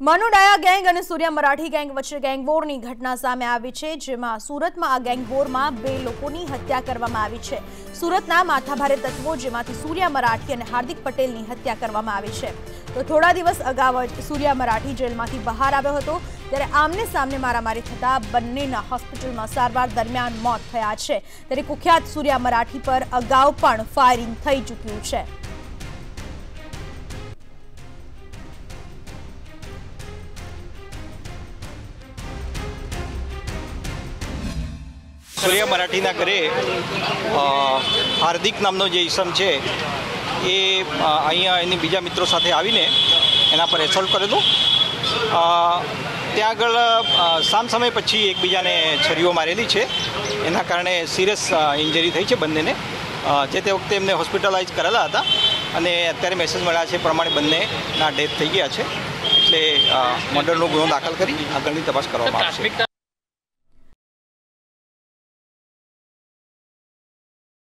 મનુ ડાયા gang અને સૂર્યા Marathi gang વચ્ચે ગેંગવોરની ઘટના સામે આવી છે, જેમાં સુરતમાં આ ગેંગવોરમાં 2 લોકોની હત્યા કરવામાં આવી છે। સુરતના માથાભારે તત્વો, જેમાંથી સૂર્યા મરાઠી અને હાર્દિક પટેલની હત્યા કરવામાં આવી છે। તો થોડા દિવસ અગાઉ જ સૂર્યા મરાઠી જેલમાંથી બહાર આવ્યો હતો, ત્યારે આમને સામને મારામારી થતા બંનેના હોસ્પિટલમાં સારવાર દરમિયાન મોત થયા છે। ત્યારે કુખ્યાત સૂર્યા મરાઠી પર અગાઉ પણ ફાયરિંગ થઈ ચૂક્યું છે। સૂર્યા મરાઠીના ઘરે હાર્દિક નામનો જે ઈસમ છે એ અહીંયા એની બીજા મિત્રો સાથે આવીને એના પર એસોલ્ટ કરેલું। ત્યાં આગળ સામસામે પછી એકબીજાને છરીઓ મારેલી છે, એના કારણે સિરિયસ ઇન્જરી થઈ છે બંનેને। જે તે વખતે એમને હોસ્પિટલાઇઝ કરેલા હતા અને અત્યારે મેસેજ મળ્યા છે પ્રમાણે બંનેના ડેથ થઈ ગયા છે, એટલે મર્ડરનો ગુનો દાખલ કરી આગળની તપાસ કરવામાં આવશે।